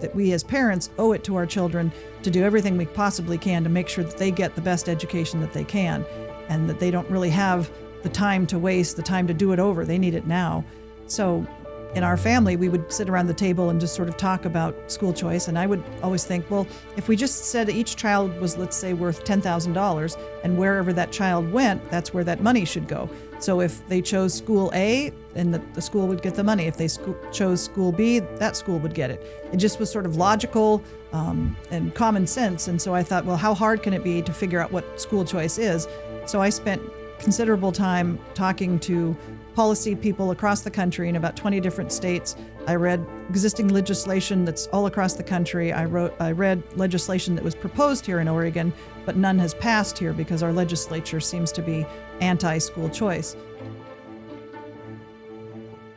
that we as parents owe it to our children to do everything we possibly can to make sure that they get the best education that they can, and that they don't really have the time to waste, the time to do it over. They need it now. So in our family, we would sit around the table and just sort of talk about school choice. And I would always think, well, if we just said each child was, let's say, worth $10,000, and wherever that child went, that's where that money should go. So if they chose school A, then the school would get the money. If they chose school B, that school would get it. It just was sort of logical and common sense. And so I thought, well, how hard can it be to figure out what school choice is? So I spent considerable time talking to policy people across the country in about 20 different states. I read existing legislation that's all across the country. I read legislation that was proposed here in Oregon, but none has passed here because our legislature seems to be anti-school choice.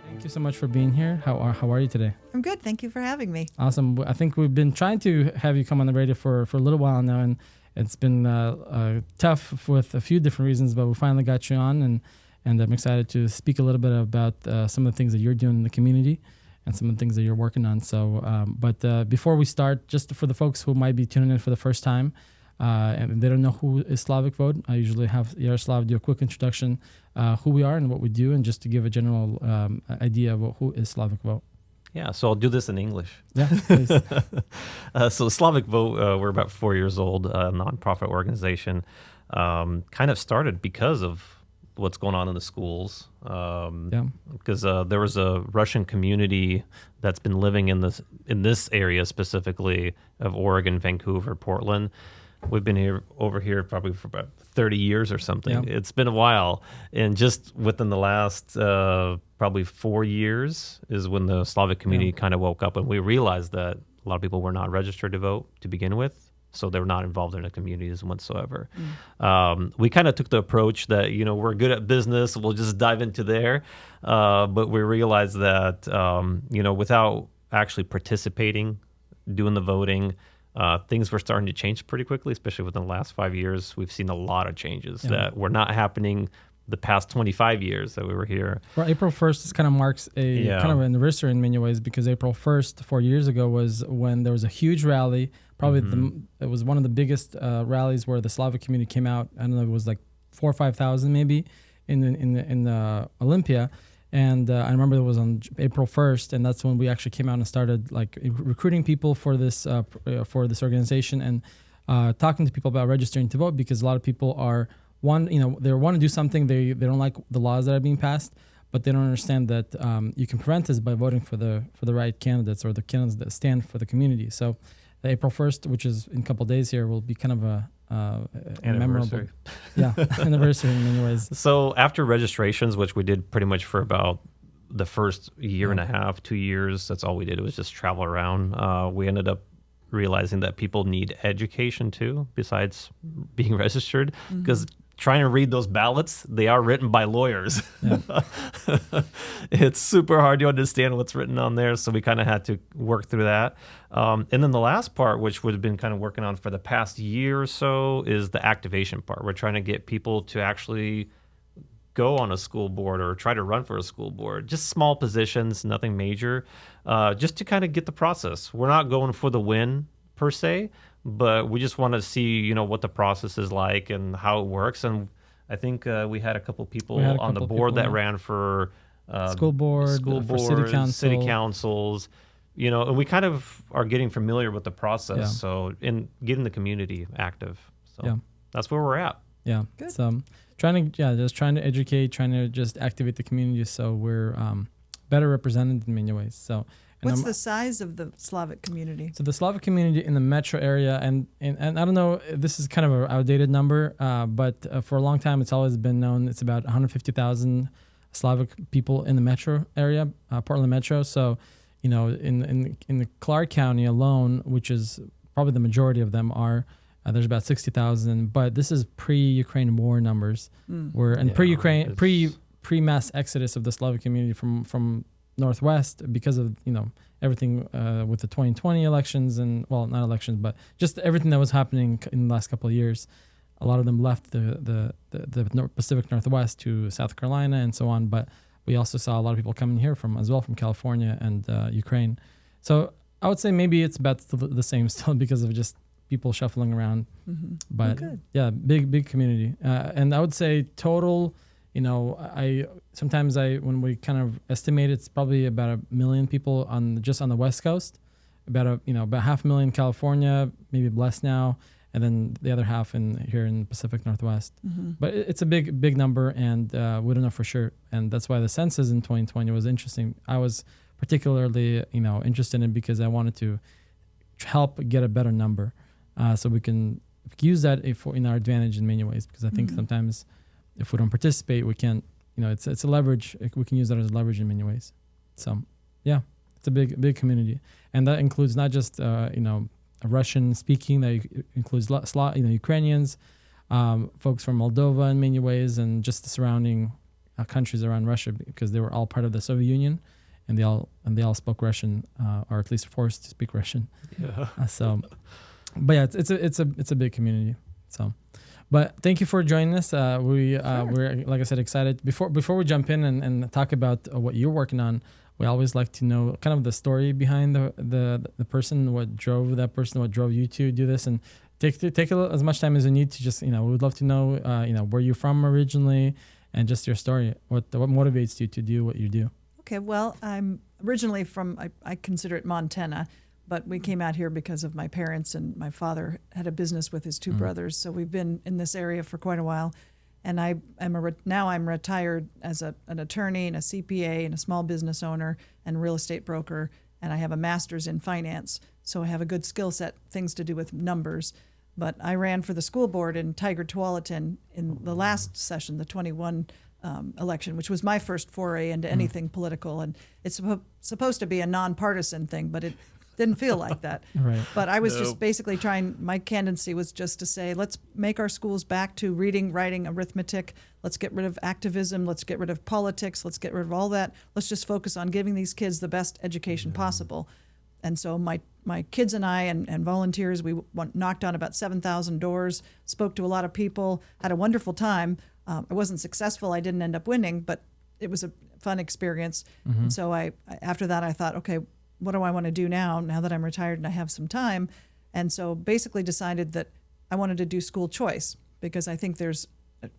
Thank you so much for being here. How are you today? I'm good. Thank you for having me. Awesome. I think we've been trying to have you come on the radio for a little while now, and it's been tough with a few different reasons, but we finally got you on, and I'm excited to speak a little bit about some of the things that you're doing in the community and some of the things that you're working on. So, but before we start, just for the folks who might be tuning in for the first time and they don't know who is Slavic Vote, I usually have Yaroslav do a quick introduction, who we are and what we do, and just to give a general idea of who is Slavic Vote. Yeah, so I'll do this in English. Yeah, please. So Slavic Vote, we're about 4 years old, a nonprofit organization, kind of started because of what's going on in the schools. Because there was a Russian community that's been living in this area specifically of Oregon, Vancouver, Portland. We've been over here probably for about 30 years or something. Yeah. It's been a while. And just within the last probably 4 years is when the Slavic community kind of woke up, and we realized that a lot of people were not registered to vote to begin with. So they're not involved in the communities whatsoever. We kind of took the approach that, we're good at business, we'll just dive into there. But we realized that, without actually participating, doing the voting, things were starting to change pretty quickly, especially within the last 5 years. We've seen a lot of changes that were not happening the past 25 years that we were here. Well, April 1st this kind of marks a kind of an anniversary in many ways, because April 1st, 4 years ago, was when there was a huge rally. Probably it was one of the biggest rallies where the Slavic community came out. I don't know, it was like 4,000 or 5,000 maybe in Olympia. And I remember it was on April 1st, and that's when we actually came out and started like recruiting people for this organization, and talking to people about registering to vote, because a lot of people are they want to do something, they don't like the laws that are being passed, but they don't understand that you can prevent this by voting for the right candidates, or the candidates that stand for the community. So the April 1st, which is in a couple of days here, will be kind of a memorable anniversary in many ways. So after registrations, which we did pretty much for about the first year and a half, 2 years, that's all we did. It was just travel around. We ended up realizing that people need education too, besides being registered, because trying to read those ballots, they are written by lawyers. Yeah. It's super hard to understand what's written on there, so we kind of had to work through that. And then the last part, which we've been kind of working on for the past year or so, is the activation part. We're trying to get people to actually go on a school board or try to run for a school board, just small positions, nothing major, just to kind of get the process. We're not going for the win per se, but we just want to see, what the process is like and how it works. And I think we had a couple people on the board that ran for school board, for city councils, and we kind of are getting familiar with the process. Yeah. So in getting the community active. So that's where we're at. Yeah. Good. So trying to educate, trying to just activate the community so we're better represented in many ways. So. What's the size of the Slavic community? So the Slavic community in the metro area, and I don't know, this is kind of an outdated number, but for a long time it's always been known it's about 150,000 Slavic people in the metro area, Portland metro. So, in the Clark County alone, which is probably the majority of them are, there's about 60,000. But this is pre-Ukraine war numbers, pre-Ukraine, pre-mass exodus of the Slavic community from Northwest, because of everything with the 2020 elections, and not elections, but just everything that was happening in the last couple of years. A lot of them left the Pacific Northwest to South Carolina and so on. But we also saw a lot of people coming here from California and Ukraine. So I would say maybe it's about the same still because of just people shuffling around. Mm-hmm. But yeah, big community. And I would say total, when we kind of estimate, it's probably about 1 million people on the West Coast, about 500,000 California, maybe less now, and then the other half here in the Pacific Northwest. Mm-hmm. But it's a big number, and we don't know for sure. And that's why the census in 2020 was interesting. I was particularly, interested in it because I wanted to help get a better number, so we can use that in our advantage in many ways. Because I think sometimes if we don't participate, we can't. It's a leverage. We can use that as a leverage in many ways. So yeah, it's a big community, and that includes not just Russian speaking. That includes Ukrainians, folks from Moldova in many ways, and just the surrounding countries around Russia, because they were all part of the Soviet Union, and they all spoke Russian, or at least forced to speak Russian. Yeah. But yeah, it's a big community. So, but thank you for joining us. We're, like I said, excited. Before we jump in and talk about what you're working on, we always like to know kind of the story behind the person, what drove that person, what drove you to do this, and take as much time as you need to just, we would love to know, where you're from originally, and just your story. What motivates you to do what you do? Okay, well, I'm originally from, I consider it Montana, but we came out here because of my parents, and my father had a business with his two brothers, so we've been in this area for quite a while. And now I'm retired as an attorney and a CPA and a small business owner and real estate broker, and I have a master's in finance, so I have a good skill set, things to do with numbers. But I ran for the school board in Tiger Tualatin in the last session, the 21 election, which was my first foray into anything political, and it's supposed to be a nonpartisan thing, but it didn't feel like that. Right. But I was just basically my candidacy was just to say, let's make our schools back to reading, writing, arithmetic. Let's get rid of activism. Let's get rid of politics. Let's get rid of all that. Let's just focus on giving these kids the best education possible. And so my kids and I and volunteers, we knocked on about 7,000 doors, spoke to a lot of people, had a wonderful time. I wasn't successful. I didn't end up winning, but it was a fun experience. Mm-hmm. And so after that, I thought, okay, what do I want to do now that I'm retired and I have some time? And so basically decided that I wanted to do school choice, because I think there's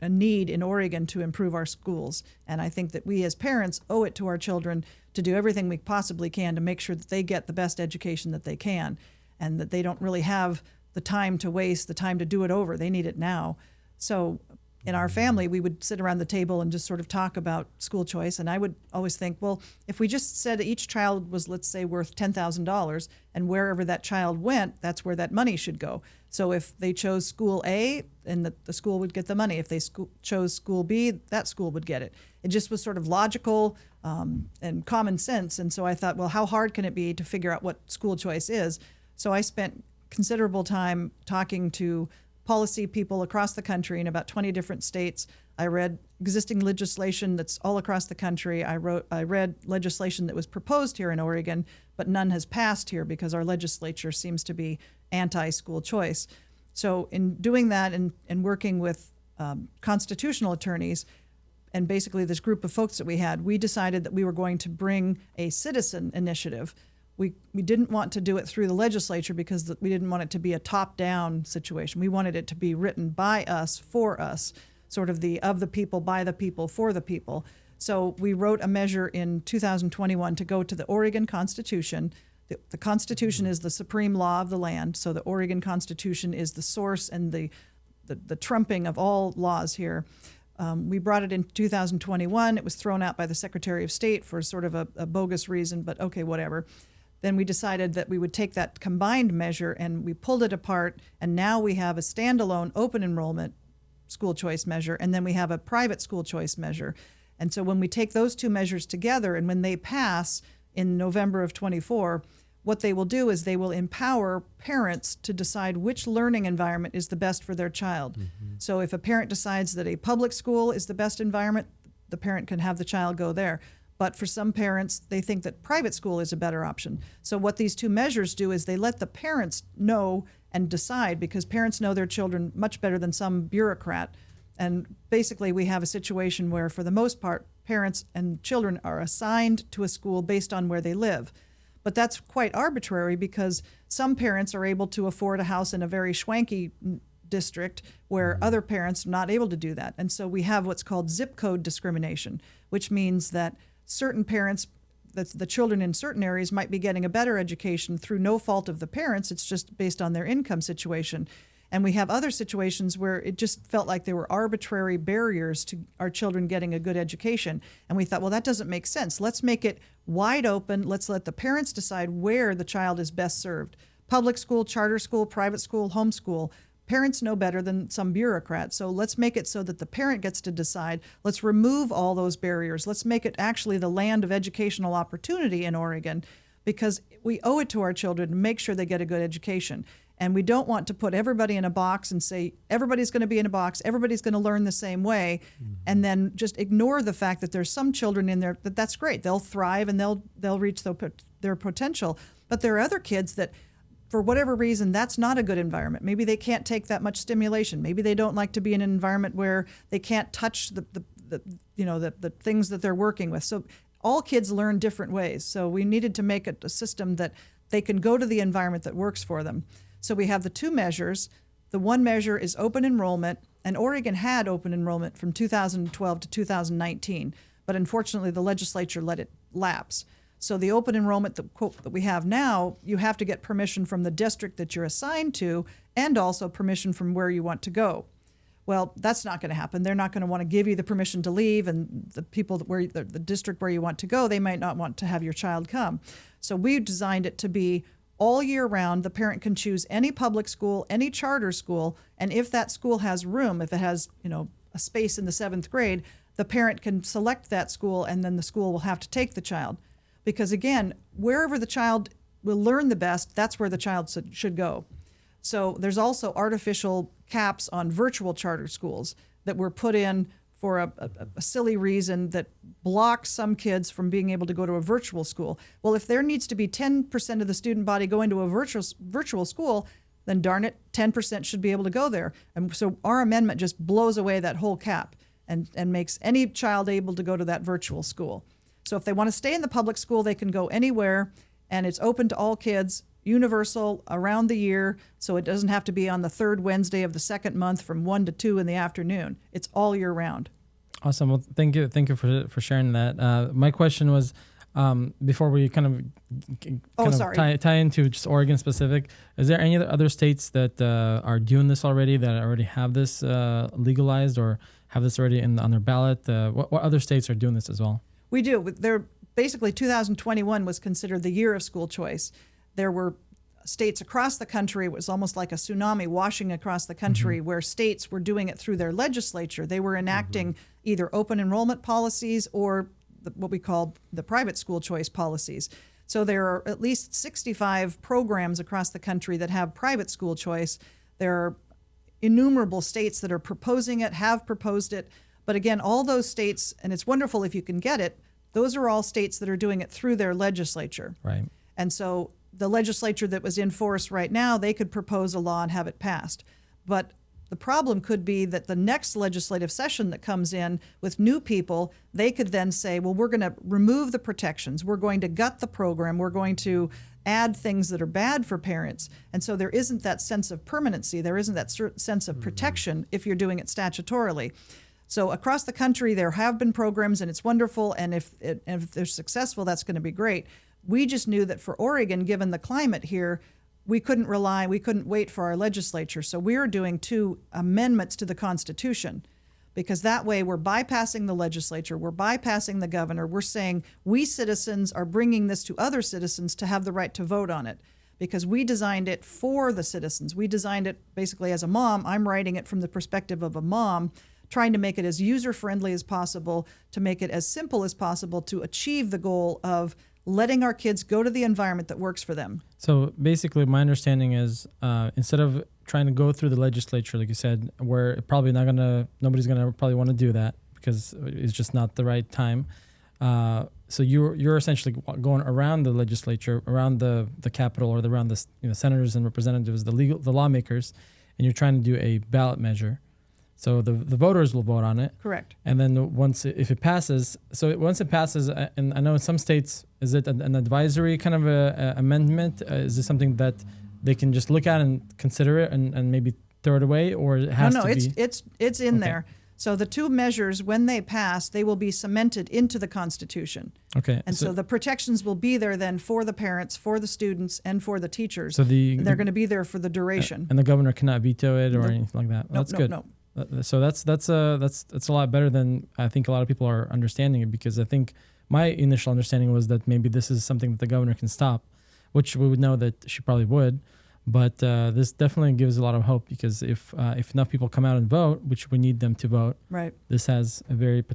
a need in Oregon to improve our schools. And I think that we as parents owe it to our children to do everything we possibly can to make sure that they get the best education that they can, and that they don't really have the time to waste, the time to do it over. They need it now. So in our family, we would sit around the table and just sort of talk about school choice. And I would always think, well, if we just said each child was, let's say, worth $10,000, and wherever that child went, that's where that money should go. So if they chose school A, then the school would get the money. If they chose school B, that school would get it. It just was sort of logical and common sense. And so I thought, well, how hard can it be to figure out what school choice is? So I spent considerable time talking to policy people across the country in about 20 different states. I read existing legislation that's all across the country. I read legislation that was proposed here in Oregon, but none has passed here because our legislature seems to be anti-school choice. So in doing that and working with constitutional attorneys, and basically this group of folks that we had, we decided that we were going to bring a citizen initiative. We didn't want to do it through the legislature because we didn't want it to be a top-down situation. We wanted it to be written by us, for us, sort of of the people, by the people, for the people. So we wrote a measure in 2021 to go to the Oregon Constitution. The Constitution is the supreme law of the land, so the Oregon Constitution is the source and the trumping of all laws here. We brought it in 2021. It was thrown out by the Secretary of State for sort of a bogus reason, but okay, whatever. Then we decided that we would take that combined measure and we pulled it apart, and now we have a standalone open enrollment school choice measure, and then we have a private school choice measure. And so when we take those two measures together, and when they pass in November of 24, what they will do is they will empower parents to decide which learning environment is the best for their child. Mm-hmm. So if a parent decides that a public school is the best environment, the parent can have the child go there. But for some parents, they think that private school is a better option. So what these two measures do is they let the parents know and decide, because parents know their children much better than some bureaucrat. And basically we have a situation where, for the most part, parents and children are assigned to a school based on where they live. But that's quite arbitrary because some parents are able to afford a house in a very schwanky district where other parents are not able to do that. And so we have what's called zip code discrimination, which means that certain parents, the children in certain areas might be getting a better education through no fault of the parents. It's just based on their income situation. And we have other situations where it just felt like there were arbitrary barriers to our children getting a good education. And we thought, well, that doesn't make sense. Let's make it wide open. Let's let the parents decide where the child is best served. Public school, charter school, private school, homeschool. Parents know better than some bureaucrats. So let's make it so that the parent gets to decide. Let's remove all those barriers. Let's make it actually the land of educational opportunity in Oregon, because we owe it to our children to make sure they get a good education. And we don't want to put everybody in a box and say, everybody's going to be in a box, everybody's going to learn the same way, and then just ignore the fact that there's some children in there that's great. They'll thrive and they'll reach their potential. But there are other kids that, for whatever reason, that's not a good environment. Maybe they can't take that much stimulation. Maybe they don't like to be in an environment where they can't touch the things that they're working with. So all kids learn different ways. So we needed to make it a system that they can go to the environment that works for them. So we have the two measures. The one measure is open enrollment, and Oregon had open enrollment from 2012 to 2019, but unfortunately the legislature let it lapse. So the open enrollment that we have now, you have to get permission from the district that you're assigned to and also permission from where you want to go. Well, that's not going to happen. They're not going to want to give you the permission to leave, and the people the district where you want to go, they might not want to have your child come. So we designed it to be all year round. The parent can choose any public school, any charter school, and if that school has room, if it has, a space in the 7th grade, the parent can select that school, and then the school will have to take the child. Because again, wherever the child will learn the best, that's where the child should go. So there's also artificial caps on virtual charter schools that were put in for a silly reason that blocks some kids from being able to go to a virtual school. Well, if there needs to be 10% of the student body going to a virtual school, then darn it, 10% should be able to go there. And so our amendment just blows away that whole cap and makes any child able to go to that virtual school. So if they want to stay in the public school, they can go anywhere, and it's open to all kids, universal around the year, so it doesn't have to be on the 3rd Wednesday of the 2nd month from 1 to 2 in the afternoon. It's all year round. Awesome. Well, thank you for sharing that. My question was, before we kind of tie into just Oregon specific, is there any other states that are doing this already, that already have this legalized or have this already on their ballot? What other states are doing this as well? We do. Basically, 2021 was considered the year of school choice. There were states across the country. It was almost like a tsunami washing across the country, where states were doing it through their legislature. They were enacting either open enrollment policies or what we call the private school choice policies. So there are at least 65 programs across the country that have private school choice. There are innumerable states that are proposing it, have proposed it. But again, all those states, and it's wonderful if you can get it, those are all states that are doing it through their legislature. Right. And so the legislature that was in force right now, they could propose a law and have it passed. But the problem could be that the next legislative session that comes in with new people, they could then say, well, we're going to remove the protections. We're going to gut the program. We're going to add things that are bad for parents. And so there isn't that sense of permanency. There isn't that sense of protection if you're doing it statutorily. So across the country, there have been programs, and it's wonderful. And if they're successful, that's going to be great. We just knew that for Oregon, given the climate here, we couldn't wait for our legislature. So we're doing 2 amendments to the Constitution, because that way we're bypassing the legislature, we're bypassing the governor. We're saying we citizens are bringing this to other citizens to have the right to vote on it, because we designed it for the citizens. We designed it basically as a mom. I'm writing it from the perspective of a mom, trying to make it as user-friendly as possible, to make it as simple as possible to achieve the goal of letting our kids go to the environment that works for them. So basically, my understanding is instead of trying to go through the legislature, like you said, where nobody's gonna probably want to do that because it's just not the right time. So you're essentially going around the legislature, around the Capitol, or around the senators and representatives, the lawmakers, and you're trying to do a ballot measure. So the voters will vote on it. Correct. And then if it passes, and I know in some states, is it an advisory kind of a amendment? Is this something that they can just look at and consider it and maybe throw it away, or it has to be? It's in there. So the two measures, when they pass, they will be cemented into the Constitution. Okay. And so the protections will be there then for the parents, for the students, and for the teachers. So they're going to be there for the duration. And the governor cannot veto it or anything like that. That's good. No. So that's a lot better than I think a lot of people are understanding it, because I think my initial understanding was that maybe this is something that the governor can stop, which we would know that she probably would. But this definitely gives a lot of hope, because if enough people come out and vote, which we need them to vote, right, this has a very good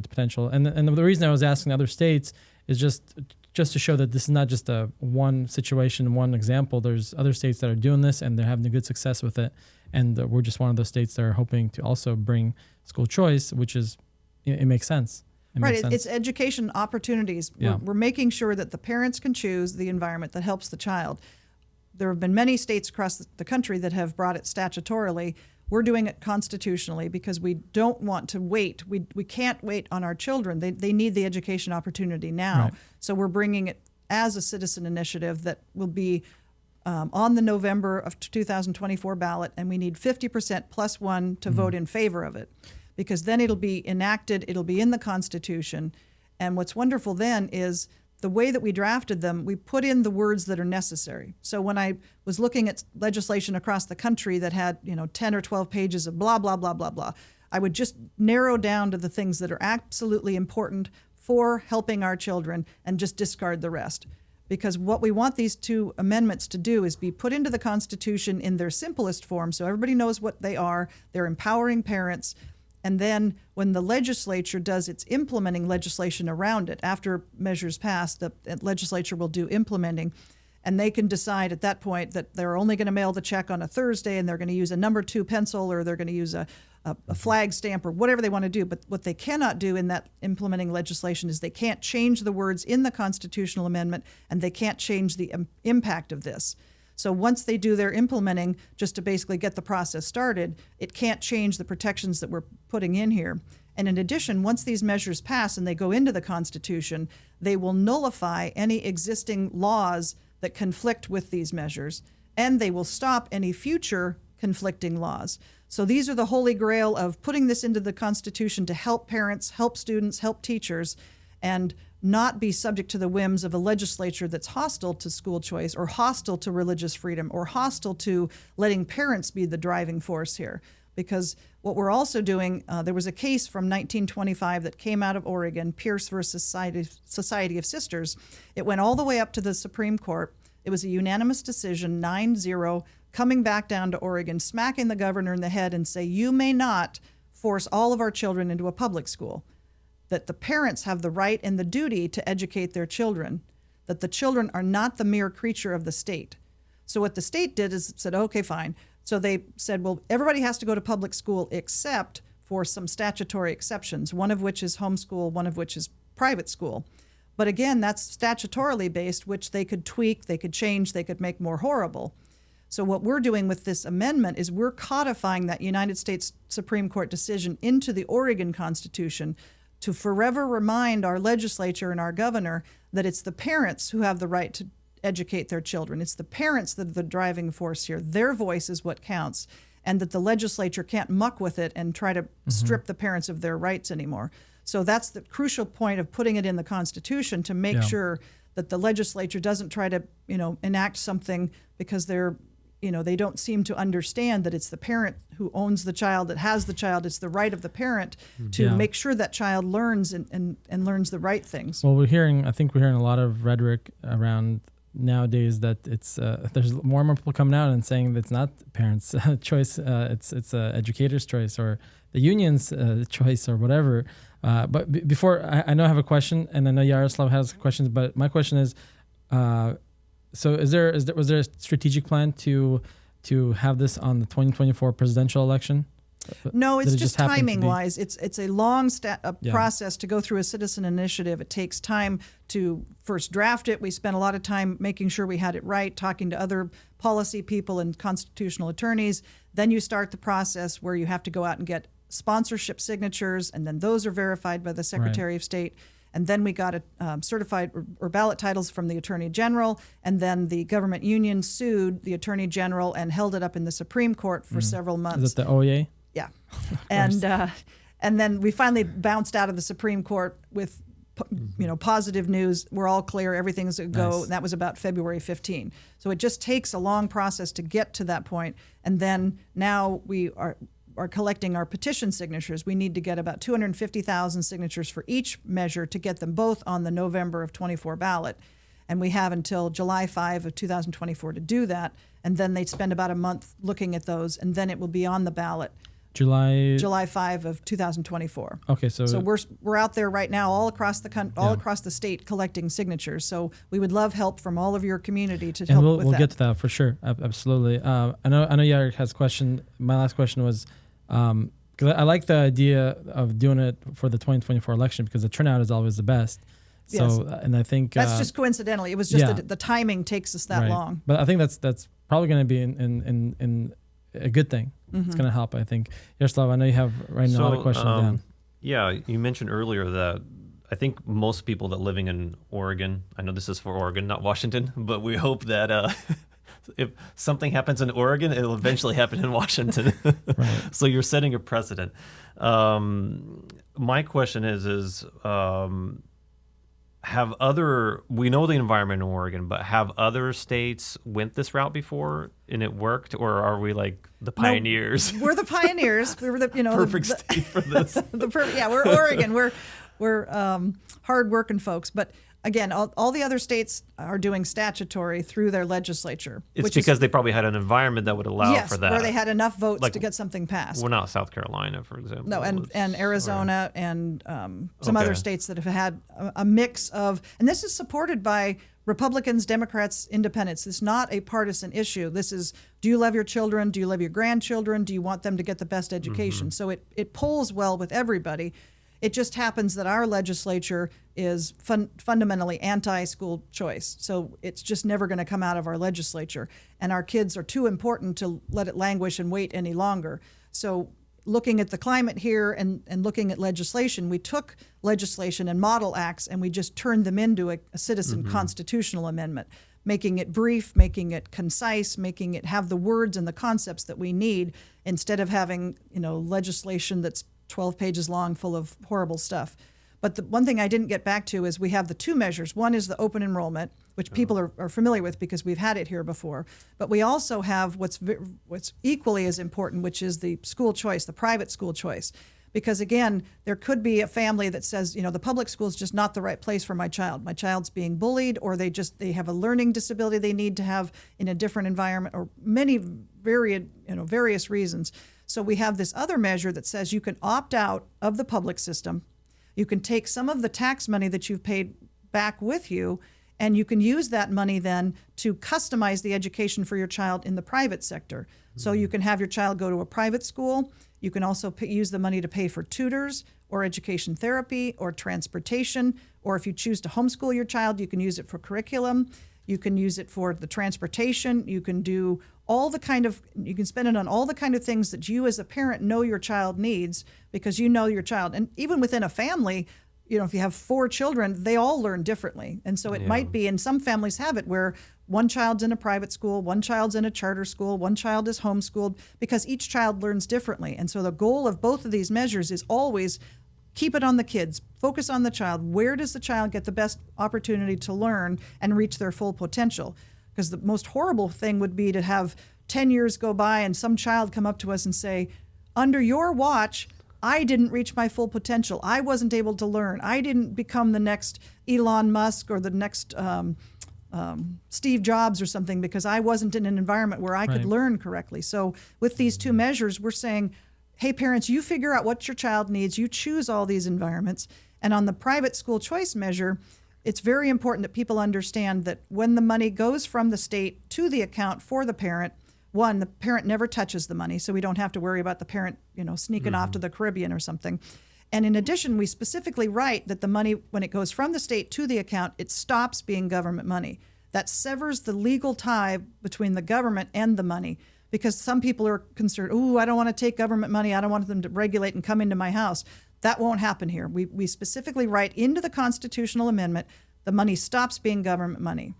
potential. And the reason I was asking other states is just to show that this is not just a one situation, one example. There's other states that are doing this and they're having a good success with it. And we're just one of those states that are hoping to also bring school choice, which is, it makes sense. It's education opportunities. Yeah. We're making sure that the parents can choose the environment that helps the child. There have been many states across the country that have brought it statutorily. We're doing it constitutionally because we don't want to wait. We can't wait on our children. They need the education opportunity now. Right. So we're bringing it as a citizen initiative that will be on the November of 2024 ballot, and we need 50% plus one to vote in favor of it, because then it'll be enacted, it'll be in the Constitution. And what's wonderful then is the way that we drafted them, we put in the words that are necessary. So when I was looking at legislation across the country that had 10 or 12 pages of blah, blah, blah, blah, blah, I would just narrow down to the things that are absolutely important for helping our children and just discard the rest. Because what we want these two amendments to do is be put into the Constitution in their simplest form so everybody knows what they are. They're empowering parents. And then when the legislature does its implementing legislation around it, after measures pass, the legislature will do implementing. And they can decide at that point that they're only going to mail the check on a Thursday, and they're going to use a number 2 pencil, or they're going to use a flag stamp, or whatever they want to do. But what they cannot do in that implementing legislation is they can't change the words in the constitutional amendment, and they can't change the impact of this. So once they do their implementing, just to basically get the process started, it can't change the protections that we're putting in here. And in addition, once these measures pass and they go into the Constitution, they will nullify any existing laws that conflict with these measures, and they will stop any future conflicting laws. So these are the holy grail of putting this into the Constitution to help parents, help students, help teachers, and not be subject to the whims of a legislature that's hostile to school choice, or hostile to religious freedom, or hostile to letting parents be the driving force here. Because what we're also doing, there was a case from 1925 that came out of Oregon, Pierce versus Society of Sisters. It went all the way up to the Supreme Court. It was a unanimous decision, 9-0, coming back down to Oregon, smacking the governor in the head and say, you may not force all of our children into a public school, that the parents have the right and the duty to educate their children, that the children are not the mere creature of the state. So what the state did is said, okay, fine. So they said, well, everybody has to go to public school except for some statutory exceptions, one of which is homeschool, one of which is private school. But again, that's statutorily based, which they could tweak, they could change, they could make more horrible. So what we're doing with this amendment is we're codifying that United States Supreme Court decision into the Oregon Constitution to forever remind our legislature and our governor that it's the parents who have the right to educate their children. It's the parents that are the driving force here. Their voice is what counts, and that the legislature can't muck with it and try to strip the parents of their rights anymore. So that's the crucial point of putting it in the Constitution, to make sure that the legislature doesn't try to, enact something because they're, they don't seem to understand that it's the parent who owns the child, that has the child. It's the right of the parent to make sure that child learns and learns the right things. Well, I think we're hearing a lot of rhetoric around nowadays that it's there's more and more people coming out and saying that it's not parents' choice, it's educator's choice, or the union's choice, or whatever. But before, I know I have a question, and I know Yaroslav has questions, but my question is, so was there a strategic plan to have this on the 2024 presidential election? No, it's just timing-wise. It's a long process to go through a citizen initiative. It takes time to first draft it. We spent a lot of time making sure we had it right, talking to other policy people and constitutional attorneys. Then you start the process where you have to go out and get sponsorship signatures, and then those are verified by the Secretary of State. And then we got certified or ballot titles from the Attorney General, and then the government union sued the Attorney General and held it up in the Supreme Court for several months. Is it the OEA? Yeah. And then we finally bounced out of the Supreme Court with positive news. We're all clear. Everything's a go. Nice. And that was about February 15. So it just takes a long process to get to that point. And then now we are collecting our petition signatures. We need to get about 250,000 signatures for each measure to get them both on the November of 24 ballot. And we have until July 5 of 2024 to do that. And then they spend about a month looking at those, and then it will be on the ballot. July 5 of 2024. Okay, so we're out there right now, all across the state, collecting signatures. So we would love help from all of your community to help with that. We'll get to that for sure. Absolutely. I know Yarik has a question. My last question was, because I like the idea of doing it for the 2024 election because the turnout is always the best. So, yes. And I think that's just coincidentally. It was just that the timing takes us that long. But I think that's probably going to be in a good thing. Mm-hmm. It's going to help, I think. Yaroslav, I know you have a lot of questions down. Yeah, you mentioned earlier that I think most people that living in Oregon, I know this is for Oregon, not Washington, but we hope that if something happens in Oregon, it'll eventually happen in Washington. Right. So you're setting a precedent. My question is we know the environment in Oregon, but have other states went this route before and it worked, or are we like the pioneers? No, we're the pioneers. We're the perfect state for this. We're Oregon. We're hard-working folks, but again, all the other states are doing statutory through their legislature. It's because they probably had an environment that would allow for that. Yes, where they had enough votes to get something passed. We're not South Carolina, for example. No, and Arizona and some other states that have had a mix of, and this is supported by Republicans, Democrats, Independents. It's not a partisan issue. This is, do you love your children? Do you love your grandchildren? Do you want them to get the best education? Mm-hmm. So it polls well with everybody. It just happens that our legislature is fundamentally anti-school choice. So it's just never going to come out of our legislature. And our kids are too important to let it languish and wait any longer. So looking at the climate here and looking at legislation, we took legislation and model acts and we just turned them into a citizen constitutional amendment, making it brief, making it concise, making it have the words and the concepts that we need, instead of having legislation that's 12 pages long full of horrible stuff. But the one thing I didn't get back to is we have the two measures. One is the open enrollment, which people are familiar with because we've had it here before. But we also have what's equally as important, which is the school choice, the private school choice. Because again, there could be a family that says, the public school is just not the right place for my child. My child's being bullied, or they have a learning disability they need to have in a different environment, or many various reasons. So we have this other measure that says you can opt out of the public system. You can take some of the tax money that you've paid back with you, and you can use that money then to customize the education for your child in the private sector. Mm-hmm. So you can have your child go to a private school. You can also use the money to pay for tutors or education therapy or transportation, or if you choose to homeschool your child, you can use it for curriculum. You can use it for the transportation. You can do you can spend it on all the kind of things that you as a parent know your child needs, because you know your child. And even within a family, if you have 4 children, they all learn differently. And so it might be, and some families have it where one child's in a private school, one child's in a charter school, one child is homeschooled, because each child learns differently. And so the goal of both of these measures is always keep it on the kids, focus on the child. Where does the child get the best opportunity to learn and reach their full potential? Because the most horrible thing would be to have 10 years go by and some child come up to us and say, under your watch, I didn't reach my full potential. I wasn't able to learn. I didn't become the next Elon Musk or the next Steve Jobs or something, because I wasn't in an environment where I could learn correctly. So with these two measures, we're saying, hey, parents, you figure out what your child needs. You choose all these environments. And on the private school choice measure, it's very important that people understand that when the money goes from the state to the account for the parent, one, the parent never touches the money, so we don't have to worry about the parent, sneaking off to the Caribbean or something. And in addition, we specifically write that the money, when it goes from the state to the account, it stops being government money. That severs the legal tie between the government and the money, because some people are concerned, I don't want to take government money. I don't want them to regulate and come into my house. That won't happen here. We specifically write into the constitutional amendment, the money stops being government money.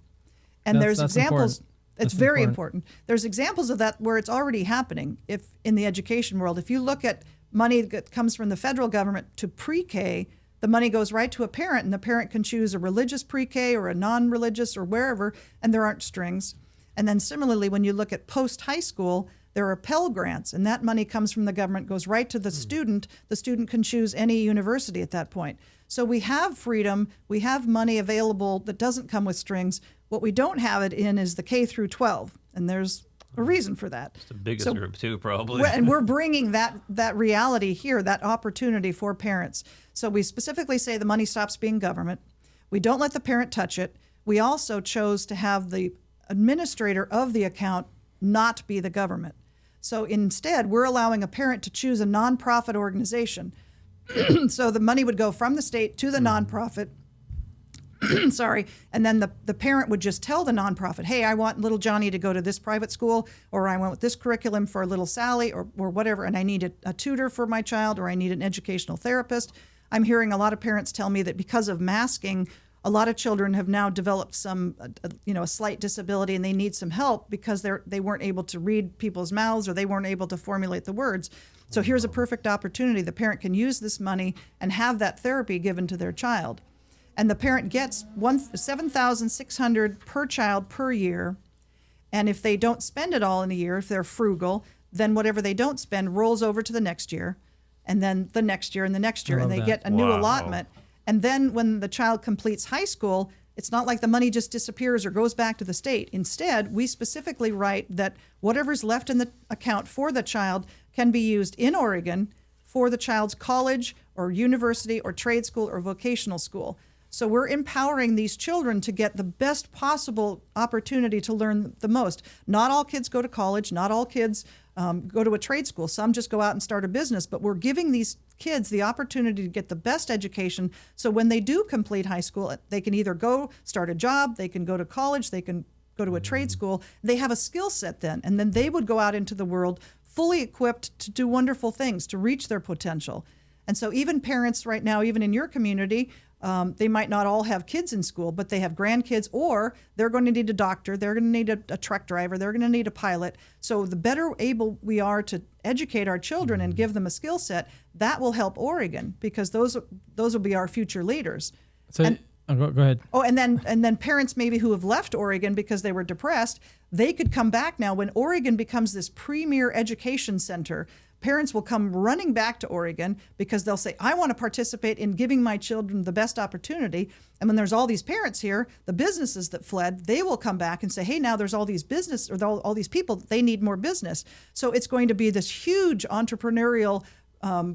And there's examples. Important. It's very important. There's examples of that where it's already happening. If in the education world, if you look at money that comes from the federal government to pre-K, the money goes right to a parent, and the parent can choose a religious pre-K or a non-religious or wherever, and there aren't strings. And then similarly, when you look at post-high school, there are Pell Grants, and that money comes from the government, goes right to the student. The student can choose any university at that point. So we have freedom. We have money available that doesn't come with strings. What we don't have it in is the K through 12, and there's a reason for that. It's the biggest group too, probably. And we're bringing that reality here, that opportunity for parents. So we specifically say the money stops being government. We don't let the parent touch it. We also chose to have the administrator of the account not be the government. So instead, we're allowing a parent to choose a nonprofit organization. So the money would go from the state to the nonprofit. Sorry. And then the parent would just tell the nonprofit, hey, I want little Johnny to go to this private school, or I want this curriculum for little Sally, or whatever, and I need a tutor for my child, or I need an educational therapist. I'm hearing a lot of parents tell me that because of masking, a lot of children have now developed a slight disability, and they need some help because they weren't able to read people's mouths, or they weren't able to formulate the words. So here's a perfect opportunity. The parent can use this money and have that therapy given to their child. And the parent gets $7,600 per child per year. And if they don't spend it all in a year, if they're frugal, then whatever they don't spend rolls over to the next year, and then the next year and the next year, and they get a new allotment. And then when the child completes high school, it's not like the money just disappears or goes back to the state. Instead, we specifically write that whatever's left in the account for the child can be used in Oregon for the child's college or university or trade school or vocational school. So we're empowering these children to get the best possible opportunity to learn the most. Not all kids go to college. Not all kids go to a trade school. Some just go out and start a business. But we're giving these kids the opportunity to get the best education. So when they do complete high school, they can either go start a job, they can go to college, they can go to a trade school. They have a skill set then. And then they would go out into the world fully equipped to do wonderful things, to reach their potential. And so even parents right now, even in your community, they might not all have kids in school, but they have grandkids, or they're going to need a doctor, they're going to need a truck driver, they're going to need a pilot. So the better able we are to educate our children and give them a skill set, that will help Oregon, because those will be our future leaders. So go ahead. Oh, and then parents maybe who have left Oregon because they were depressed, they could come back now when Oregon becomes this premier education center. Parents will come running back to Oregon because they'll say, I want to participate in giving my children the best opportunity. And when there's all these parents here, the businesses that fled, they will come back and say, hey, now there's all these business, or all these people, they need more business. So it's going to be this huge entrepreneurial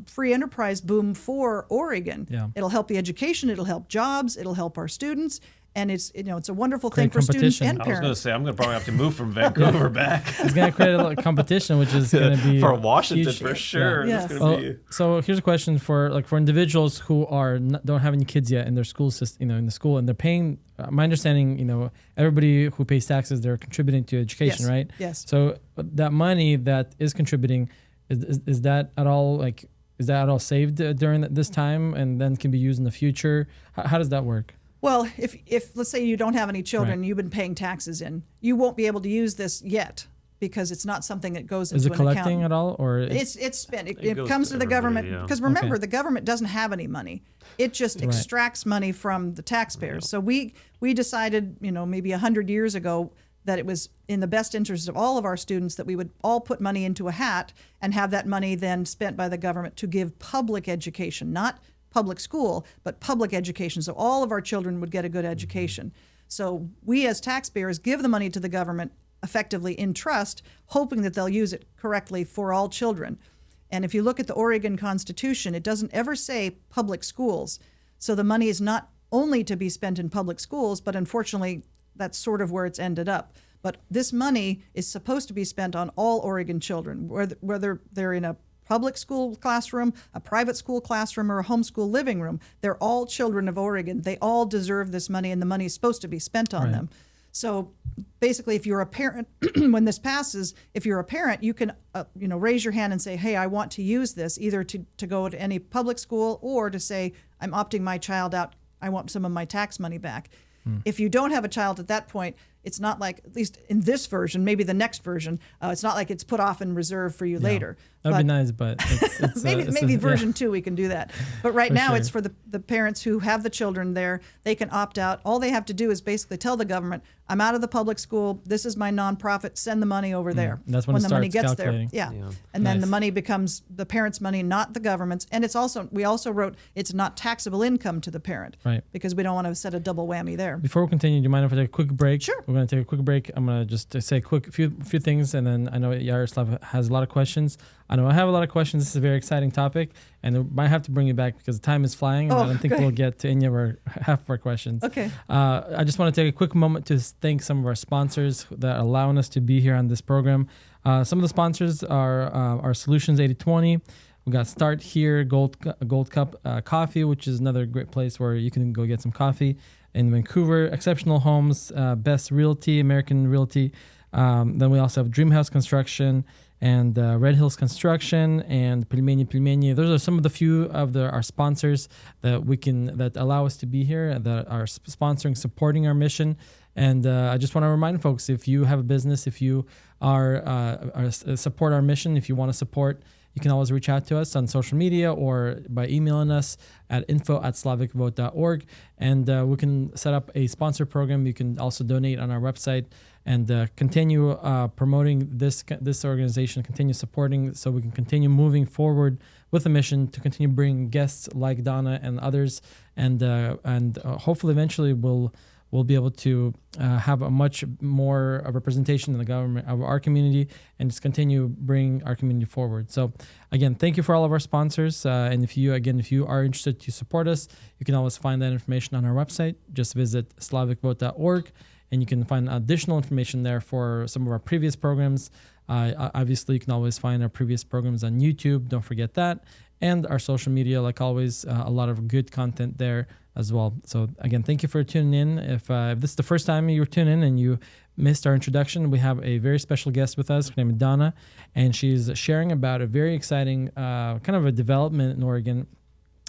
free enterprise boom for Oregon. Yeah. It'll help the education, it'll help jobs, it'll help our students. And it's a wonderful thing for students and parents. I was going to say, I'm going to probably have to move from Vancouver back. It's going to create a lot of competition, which is going to be for Washington huge. for sure. Yeah. Yes. So here's a question for individuals who don't have any kids yet in their school system, in the school, and they're paying. My understanding, everybody who pays taxes, they're contributing to education, yes. right? Yes. So that money that is contributing, is that at all is that at all saved during this time, and then can be used in the future? How does that work? Well, if let's say you don't have any children, Right. and you've been paying taxes in, you won't be able to use this yet because it's not something that goes into Is it an collecting account. at all, or It's spent. It goes comes to to the government everybody, yeah. because remember, Okay. the government doesn't have any money. It just Right. extracts money from the taxpayers. So we decided, maybe 100 years ago, that it was in the best interest of all of our students that we would all put money into a hat and have that money then spent by the government to give public education, not public school, but public education. So all of our children would get a good education. So we as taxpayers give the money to the government effectively in trust, hoping that they'll use it correctly for all children. And if you look at the Oregon Constitution, it doesn't ever say public schools. So the money is not only to be spent in public schools, but unfortunately, that's sort of where it's ended up. But this money is supposed to be spent on all Oregon children, whether they're in a public school classroom, a private school classroom, or a homeschool living room. They're all children of Oregon. They all deserve this money, and the money is supposed to be spent on them. So basically, if you're a parent, when this passes, if you're a parent, you can raise your hand and say, hey, I want to use this, either to go to any public school or to say, I'm opting my child out. I want some of my tax money back. If you don't have a child at that point, it's not like, at least in this version, maybe the next version, it's not like it's put off in reserve for you later. That'd be nice, but it's maybe version 2 we can do that. But right now it's for the parents who have the children there. They can opt out. All they have to do is basically tell the government, I'm out of the public school. This is my nonprofit. Send the money over there. That's when the money gets calculating. there. Yeah. And then the money becomes the parents' money, not the government's. And we also wrote it's not taxable income to the parent. Right. Because we don't want to set a double whammy there. Before we continue, do you mind if I take a quick break? Sure. We're going to take a quick break. I'm going to just say a few things, and then I know Yaroslav has a lot of questions. I know I have a lot of questions. This is a very exciting topic, and I might have to bring you back because the time is flying, and I don't think we'll get to any of half of our questions. Okay. I just want to take a quick moment to thank some of our sponsors that are allowing us to be here on this program. Some of the sponsors are our Solutions 80/20. We got Start Here, Gold Cup Coffee, which is another great place where you can go get some coffee. In Vancouver, Exceptional Homes, Best Realty, American Realty. Then we also have Dreamhouse Construction and Red Hills Construction and Pelmeni. Those are some of the few of our sponsors that allow us to be here, that are supporting our mission. And I just want to remind folks, if you have a business, if you support our mission, if you want to support, you can always reach out to us on social media or by emailing us at info@slavicvote.org, and we can set up a sponsor program. You can also donate on our website and continue promoting this organization, continue supporting, so we can continue moving forward with the mission to continue bringing guests like Donna and others, and hopefully eventually we'll be able to have a much more representation in the government of our community and just continue bring our community forward. So again, thank you for all of our sponsors. And if you are interested to support us, you can always find that information on our website. Just visit slavicvote.org and you can find additional information there for some of our previous programs. Obviously, you can always find our previous programs on YouTube. Don't forget that. And our social media, like always, a lot of good content there as well. So again, thank you for tuning in. If this is the first time you're tuning in and you missed our introduction, we have a very special guest with us. Her name is Donna, and she's sharing about a very exciting kind of a development in Oregon,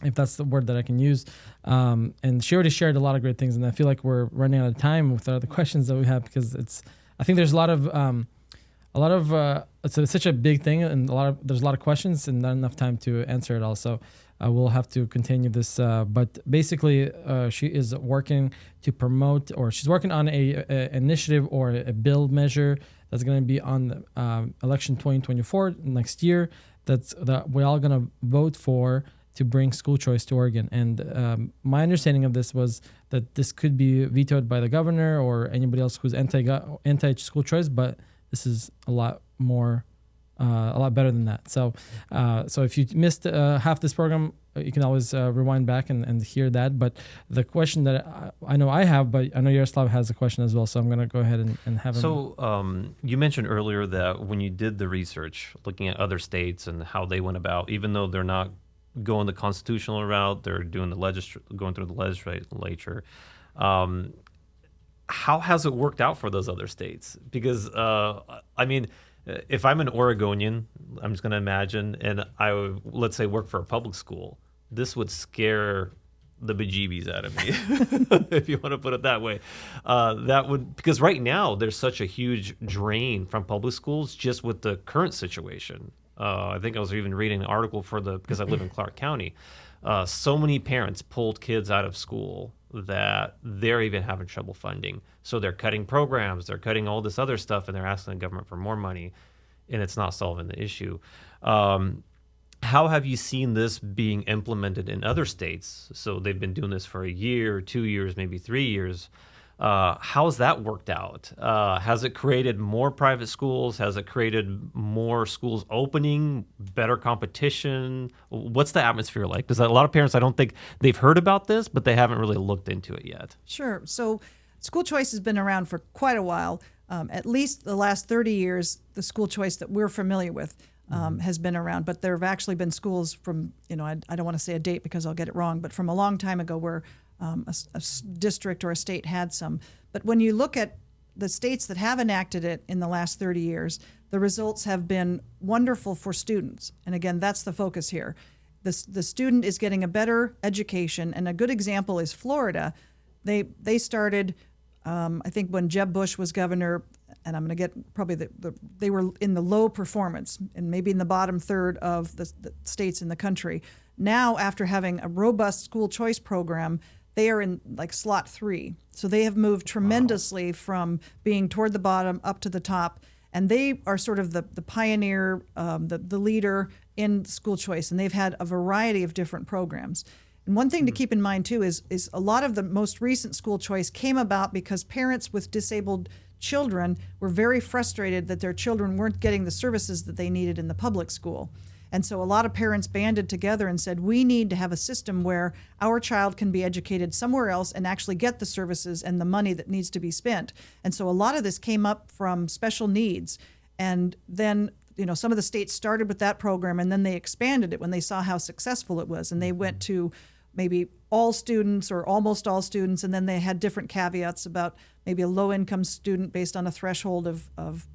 if that's the word that I can use. And she already shared a lot of great things, and I feel like we're running out of time with the questions that we have, because I think there's a lot of it's such a big thing, and there's a lot of questions and not enough time to answer it all. So we'll have to continue this. But basically, she is working to promote, or she's working on a initiative or a bill measure that's going to be on the, election 2024 next year. That we're all going to vote for to bring school choice to Oregon. And my understanding of this was that this could be vetoed by the governor or anybody else who's anti-school choice, but this is a lot better than that. So if you missed half this program, you can always rewind back and hear that. But the question that I know I have, but I know Yaroslav has a question as well, so I'm going to go ahead and have him. So you mentioned earlier that when you did the research, looking at other states and how they went about, even though they're not going the constitutional route, they're doing going through the legislature. How has it worked out for those other states? Because, I mean, if I'm an Oregonian, I'm just going to imagine, and I would, let's say, work for a public school, this would scare the bejeebies out of me, if you want to put it that way. Because right now there's such a huge drain from public schools just with the current situation. I think I was even reading an article because I live in Clark County. So many parents pulled kids out of school that they're even having trouble funding. So they're cutting programs, they're cutting all this other stuff, and they're asking the government for more money, and it's not solving the issue. How have you seen this being implemented in other states? So they've been doing this for a year, 2 years, maybe 3 years. How's that worked out? Has it created more private schools? Has it created more schools opening, better competition? What's the atmosphere like? Because a lot of parents, I don't think they've heard about this, but they haven't really looked into it yet. Sure. So school choice has been around for quite a while. at least the last 30 years, the school choice that we're familiar with has been around. But there have actually been schools from, I don't want to say a date because I'll get it wrong, but from a long time ago where a district or a state had some. But when you look at the states that have enacted it in the last 30 years, the results have been wonderful for students. And again, that's the focus here. The student is getting a better education, and a good example is Florida. They started, I think when Jeb Bush was governor, and I'm going to get probably they were in the low performance and maybe in the bottom third of the states in the country. Now, after having a robust school choice program, they are in like slot 3. So they have moved tremendously from being toward the bottom up to the top. And they are sort of the pioneer, the leader in school choice. And they've had a variety of different programs. And one thing to keep in mind, too, is a lot of the most recent school choice came about because parents with disabled children were very frustrated that their children weren't getting the services that they needed in the public school. And so a lot of parents banded together and said, we need to have a system where our child can be educated somewhere else and actually get the services and the money that needs to be spent. And so a lot of this came up from special needs. And then, some of the states started with that program, and then they expanded it when they saw how successful it was. And they went to maybe all students or almost all students, and then they had different caveats about maybe a low-income student based on a threshold of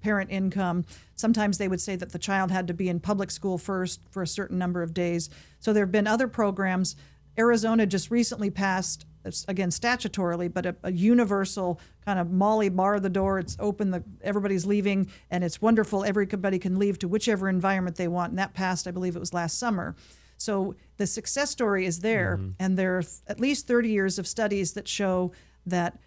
parent income. Sometimes they would say that the child had to be in public school first for a certain number of days. So there have been other programs. Arizona just recently passed, again statutorily, but a universal kind of Molly bar the door. It's open, everybody's leaving, and it's wonderful. Everybody can leave to whichever environment they want. And that passed, I believe it was last summer. So the success story is there, and there are at least 30 years of studies that show that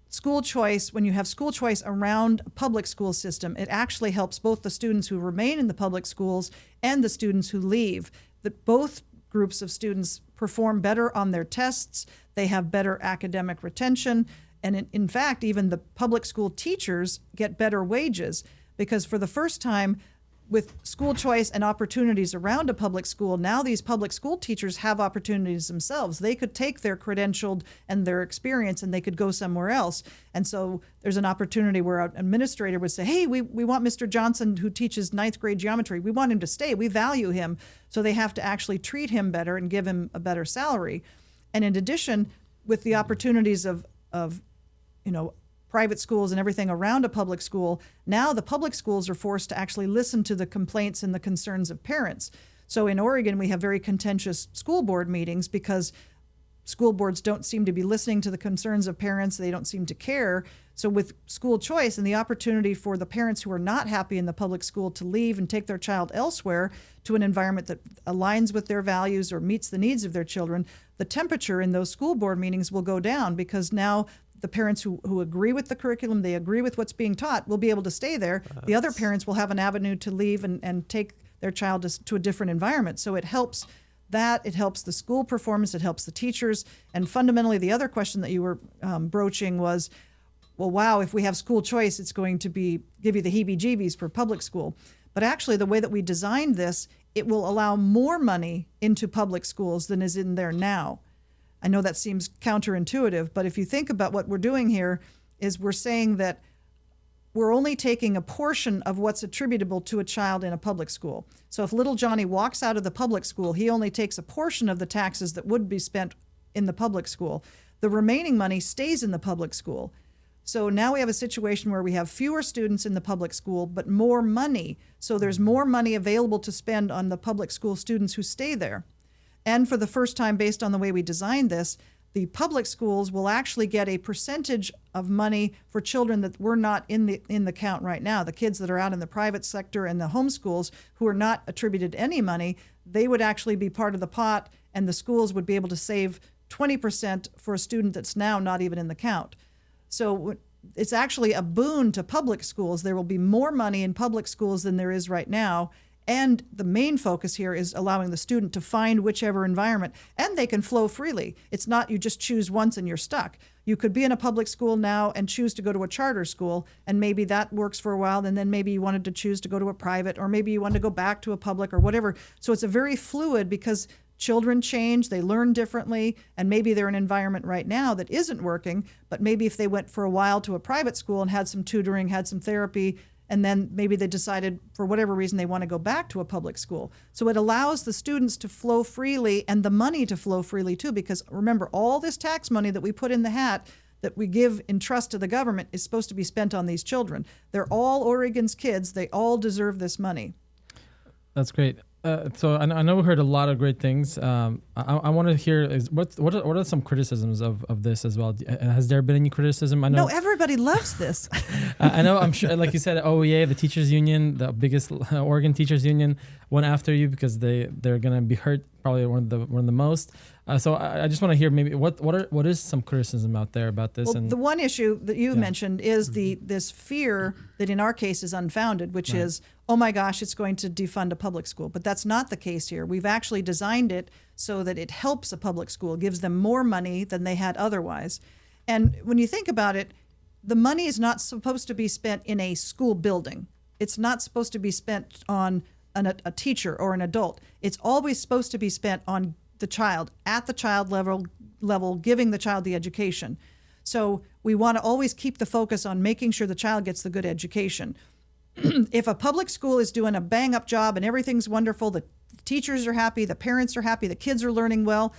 school choice, when you have school choice around a public school system, it actually helps both the students who remain in the public schools and the students who leave. That both groups of students perform better on their tests, they have better academic retention, and in fact, even the public school teachers get better wages, because for the first time, with school choice and opportunities around a public school, now these public school teachers have opportunities themselves. They could take their credentialed and their experience and they could go somewhere else. And so there's an opportunity where an administrator would say, hey, we want Mr. Johnson who teaches 9th grade geometry. We want him to stay. We value him. So they have to actually treat him better and give him a better salary. And in addition, with the opportunities of private schools and everything around a public school, now the public schools are forced to actually listen to the complaints and the concerns of parents. So in Oregon, we have very contentious school board meetings because school boards don't seem to be listening to the concerns of parents. They don't seem to care. So with school choice and the opportunity for the parents who are not happy in the public school to leave and take their child elsewhere to an environment that aligns with their values or meets the needs of their children, the temperature in those school board meetings will go down, because now the parents who agree with the curriculum, they agree with what's being taught, will be able to stay there. The other parents will have an avenue to leave and take their child to a different environment. So it helps it helps the school performance, it helps the teachers. And fundamentally, the other question that you were broaching was, well, wow, if we have school choice, it's going to give you the heebie-jeebies for public school. But actually, the way that we designed this, it will allow more money into public schools than is in there now. I know that seems counterintuitive, but if you think about what we're doing here, is we're saying that we're only taking a portion of what's attributable to a child in a public school. So if little Johnny walks out of the public school, he only takes a portion of the taxes that would be spent in the public school. The remaining money stays in the public school. So now we have a situation where we have fewer students in the public school, but more money. So there's more money available to spend on the public school students who stay there. And for the first time, based on the way we designed this, the public schools will actually get a percentage of money for children that were not in the count right now. The kids that are out in the private sector and the homeschools who are not attributed any money, they would actually be part of the pot, and the schools would be able to save 20% for a student that's now not even in the count. So it's actually a boon to public schools. There will be more money in public schools than there is right now. And the main focus here is allowing the student to find whichever environment, and they can flow freely. It's not you just choose once and you're stuck. You could be in a public school now and choose to go to a charter school, and maybe that works for a while, and then maybe you wanted to choose to go to a private, or maybe you wanted to go back to a public or whatever. So it's a very fluid, because children change, they learn differently, and maybe they're in an environment right now that isn't working, but maybe if they went for a while to a private school and had some tutoring, had some therapy, and then maybe they decided for whatever reason they want to go back to a public school. So it allows the students to flow freely and the money to flow freely too, because remember, all this tax money that we put in the hat that we give in trust to the government is supposed to be spent on these children. They're all Oregon's kids. They all deserve this money. That's great. So I know we heard a lot of great things. I want to hear what are some criticisms of this as well? Has there been any criticism? I know everybody loves this. I know. I'm sure, like you said, OEA, the teachers union, the biggest Oregon teachers union, went after you because they're going to be hurt probably one of the most. So I just want to hear maybe what is some criticism out there about this? Well, and the one issue that you mentioned is this fear that in our case is unfounded, which is, oh my gosh, it's going to defund a public school. But that's not the case here. We've actually designed it so that it helps a public school, gives them more money than they had otherwise. And when you think about it, the money is not supposed to be spent in a school building. It's not supposed to be spent on a teacher or an adult. It's always supposed to be spent on the child, at the child level, giving the child the education. So we want to always keep the focus on making sure the child gets the good education. If a public school is doing a bang-up job and everything's wonderful, the teachers are happy, the parents are happy, the kids are learning well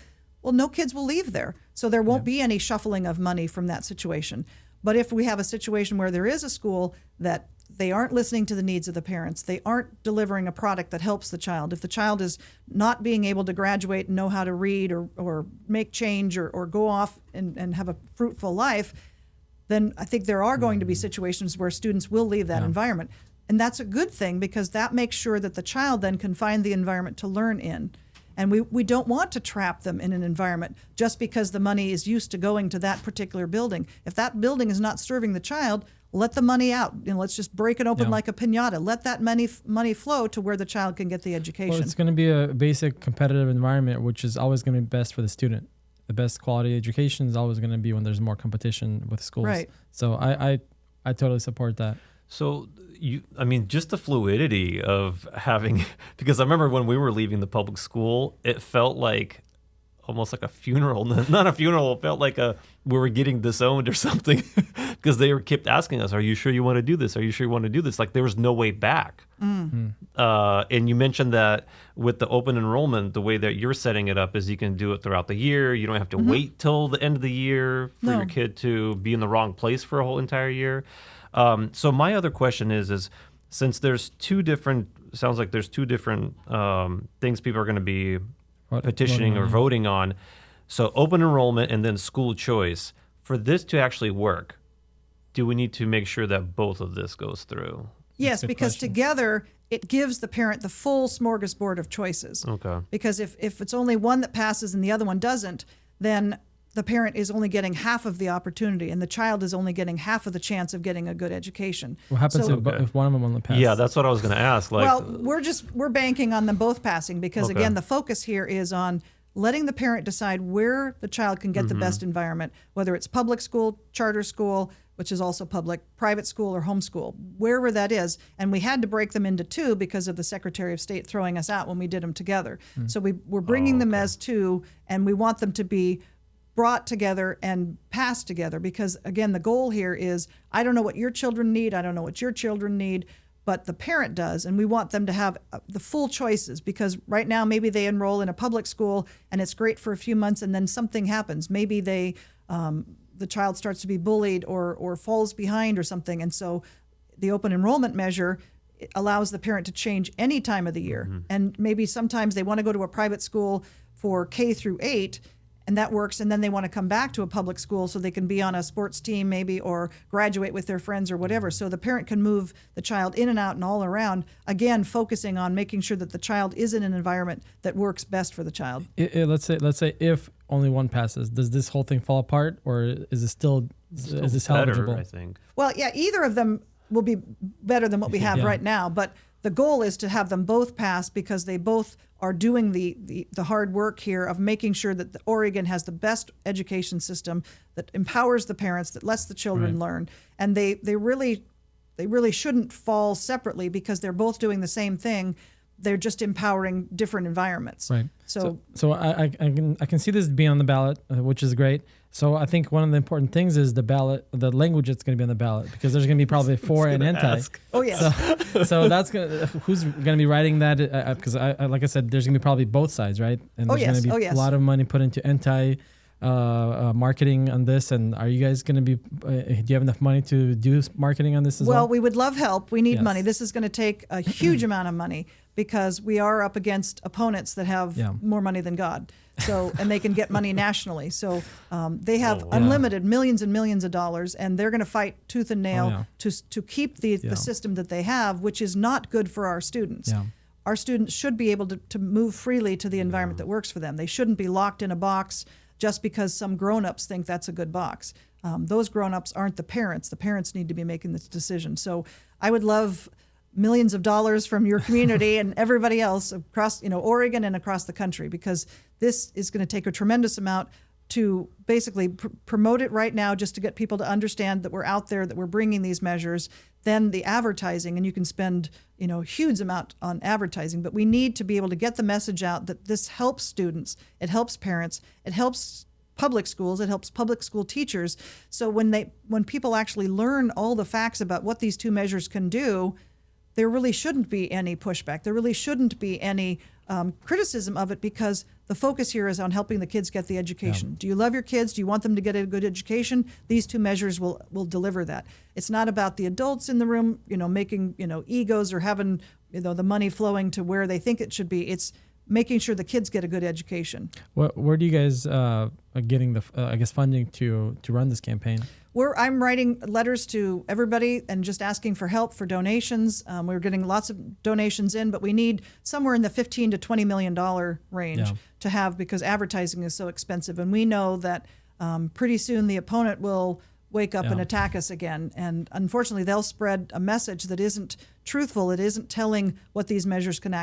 no kids will leave there. So there won't be any shuffling of money from that situation. But if we have a situation where there is a school that they aren't listening to the needs of the parents, they aren't delivering a product that helps the child, if the child is not being able to graduate and know how to read or make change or go off and have a fruitful life, then I think there are going to be situations where students will leave that environment. And that's a good thing because that makes sure that the child then can find the environment to learn in. And we don't want to trap them in an environment just because the money is used to going to that particular building. If that building is not serving the child, let the money out. Let's just break it open like a piñata. Let that money flow to where the child can get the education. Well, it's going to be a basic competitive environment, which is always going to be best for the student. The best quality education is always going to be when there's more competition with schools. Right. So I totally support that. So just the fluidity of having, because I remember when we were leaving the public school, it felt like almost like a funeral. Not a funeral. It felt like we were getting disowned or something because they kept asking us, are you sure you want to do this? Are you sure you want to do this? Like there was no way back. And you mentioned that with the open enrollment, the way that you're setting it up is you can do it throughout the year. You don't have to wait till the end of the year for your kid to be in the wrong place for a whole entire year. So my other question is since there's sounds like there's two different things people are going to be petitioning or voting on. So open enrollment and then school choice. For this to actually work, do we need to make sure that both of this goes through? Yes, because together it gives the parent the full smorgasbord of choices. Okay. Because if it's only one that passes and the other one doesn't, then the parent is only getting half of the opportunity and the child is only getting half of the chance of getting a good education. What happens if one of them only passes? Yeah, that's what I was going to ask. Well, we're banking on them both passing because, again, the focus here is on letting the parent decide where the child can get the best environment, whether it's public school, charter school, which is also public, private school, or homeschool, wherever that is. And we had to break them into two because of the Secretary of State throwing us out when we did them together. So we're bringing them as two, and we want them to be brought together and passed together because, again, the goal here is I don't know what your children need, I don't know what your children need, but the parent does, and we want them to have the full choices because right now maybe they enroll in a public school and it's great for a few months and then something happens. Maybe the child starts to be bullied or falls behind or something, and so the open enrollment measure allows the parent to change any time of the year. And maybe sometimes they want to go to a private school for K through 8, and that works, and then they want to come back to a public school so they can be on a sports team maybe or graduate with their friends or whatever. So the parent can move the child in and out and all around, again, focusing on making sure that the child is in an environment that works best for the child. Let's say if only one passes, does this whole thing fall apart, or is it still is this salvageable? I think. Well, yeah, either of them will be better than what we have right now, but the goal is to have them both pass because they both are doing the hard work here of making sure that Oregon has the best education system that empowers the parents, that lets the children learn. And they really shouldn't fall separately because they're both doing the same thing, They're just empowering different environments. Right. So I can see this being on the ballot, which is great. So I think one of the important things is the language that's going to be on the ballot, because there's going to be probably for and anti. Oh yes. So that's who's going to be writing that? Because like I said, there's going to be probably both sides, right? And there's going to be a lot of money put into anti marketing on this. And are you guys going to be? Do you have enough money to do marketing on this as well? Well, we would love help. We need money. This is going to take a huge amount of money, because we are up against opponents that have more money than God. So, and they can get money nationally. So they have unlimited millions and millions of dollars, and they're going to fight tooth and nail to keep the system that they have, which is not good for our students. Yeah. Our students should be able to move freely to the environment that works for them. They shouldn't be locked in a box just because some grown-ups think that's a good box. Those grown-ups aren't the parents. The parents need to be making this decision. So I would love millions of dollars from your community and everybody else across, Oregon and across the country, because this is going to take a tremendous amount to basically promote it right now, just to get people to understand that we're out there, that we're bringing these measures. Then the advertising, and you can spend, huge amount on advertising, but we need to be able to get the message out that this helps students, it helps parents, it helps public schools, it helps public school teachers. So when people actually learn all the facts about what these two measures can do, there really shouldn't be any pushback. There really shouldn't be any criticism of it, because the focus here is on helping the kids get the education. Yeah. Do you love your kids? Do you want them to get a good education? These two measures will deliver that. It's not about the adults in the room, making, egos or having, the money flowing to where they think it should be. It's making sure the kids get a good education. Where do you guys getting the funding to run this campaign? I'm writing letters to everybody and just asking for help, for donations. We're getting lots of donations in, but we need somewhere in the $15 to $20 million range to have, because advertising is so expensive. And we know that pretty soon the opponent will wake up and attack us again. And unfortunately, they'll spread a message that isn't truthful. It isn't telling what these measures can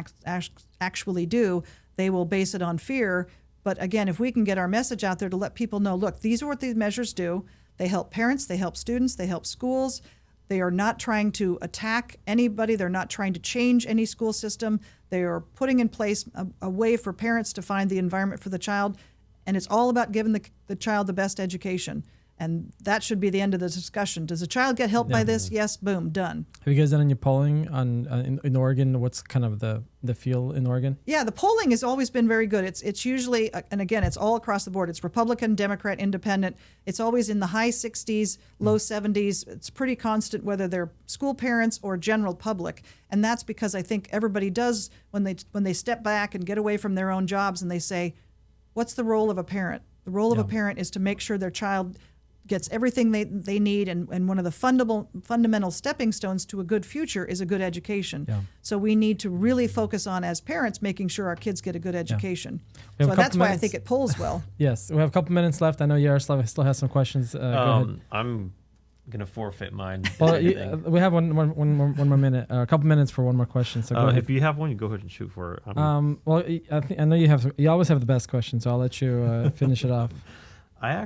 actually do. They will base it on fear. But again, if we can get our message out there to let people know, look, these are what these measures do. They help parents, they help students, they help schools. They are not trying to attack anybody. They're not trying to change any school system. They are putting in place a way for parents to find the environment for the child. And it's all about giving the child the best education. And that should be the end of the discussion. Does a child get help by this? Yes, boom, done. Have you guys done any polling in Oregon? What's kind of the feel in Oregon? Yeah, the polling has always been very good. It's usually, and again, it's all across the board. It's Republican, Democrat, Independent. It's always in the high 60s, low 70s. It's pretty constant, whether they're school parents or general public. And that's because I think everybody does, when they step back and get away from their own jobs and they say, what's the role of a parent? The role of a parent is to make sure their child gets everything they need, and one of the fundamental stepping stones to a good future is a good education. Yeah. So we need to really focus on, as parents, making sure our kids get a good education. So that's why I think it polls well. Yes, we have a couple minutes left. I know Yaroslav still has some questions. Go ahead. I'm gonna forfeit mine. Well, we have one more minute, a couple minutes for one more question. So go ahead. If you have one, you go ahead and shoot for it. Well, I know you always have the best question, so I'll let you finish it off. I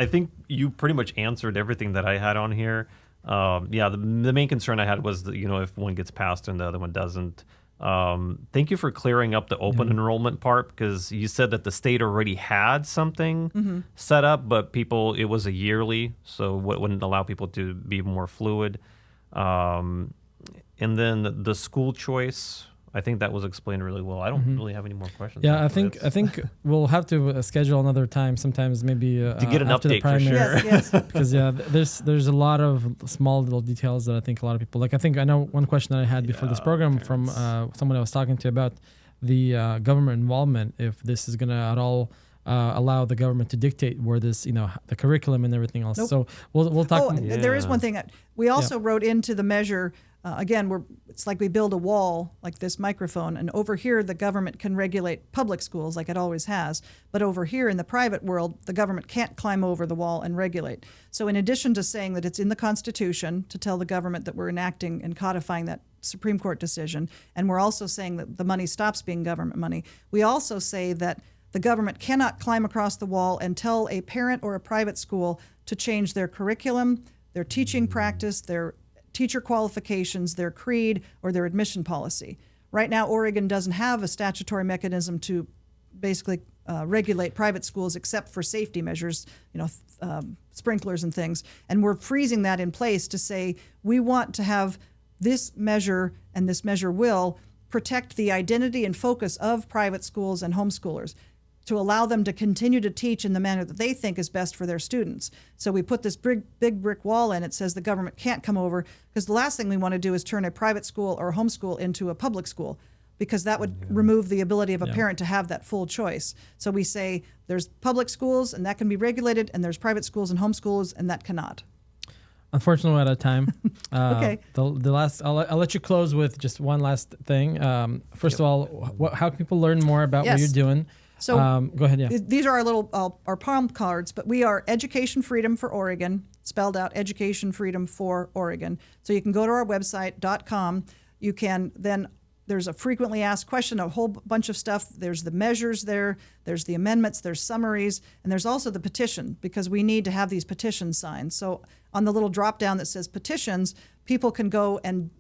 think you pretty much answered everything that I had on here. The main concern I had was that, if one gets passed and the other one doesn't. Thank you for clearing up the open enrollment part, because you said that the state already had something set up, but it was a yearly, so what wouldn't allow people to be more fluid. And then the school choice, I think that was explained really well. I don't really have any more questions. Yeah, I think we'll have to schedule another time. Sometimes maybe to get an update for sure. Yes. Because there's a lot of small little details that I think a lot of people like. I know one question that I had before this program from someone I was talking to about the government involvement. If this is going to at all allow the government to dictate where this, the curriculum and everything else. Nope. So we'll talk. There is one thing we also wrote into the measure. Again, it's like we build a wall, like this microphone, and over here the government can regulate public schools like it always has. But over here in the private world, the government can't climb over the wall and regulate. So in addition to saying that it's in the Constitution to tell the government that we're enacting and codifying that Supreme Court decision, and we're also saying that the money stops being government money, we also say that the government cannot climb across the wall and tell a parent or a private school to change their curriculum, their teaching practice, their teacher qualifications, their creed, or their admission policy. Right now, Oregon doesn't have a statutory mechanism to basically regulate private schools except for safety measures, sprinklers and things. And we're freezing that in place to say we want to have this measure, and this measure will protect the identity and focus of private schools and homeschoolers, to allow them to continue to teach in the manner that they think is best for their students. So we put this big brick wall in. It says the government can't come over, because the last thing we want to do is turn a private school or a homeschool into a public school, because that would remove the ability of a parent to have that full choice. So we say there's public schools, and that can be regulated, and there's private schools and homeschools, and that cannot. Unfortunately, we're out of time. Okay. The last, I'll let you close with just one last thing. First of all, how can people learn more about what you're doing? So go ahead. Yeah. These are our little our palm cards, but we are Education Freedom for Oregon, spelled out Education Freedom for Oregon. So you can go to our website.com. You can then. There's a frequently asked question, a whole bunch of stuff. There's the measures there. There's the amendments. There's summaries. And there's also the petition, because we need to have these petitions signed. So on the little drop down that says petitions, people can go and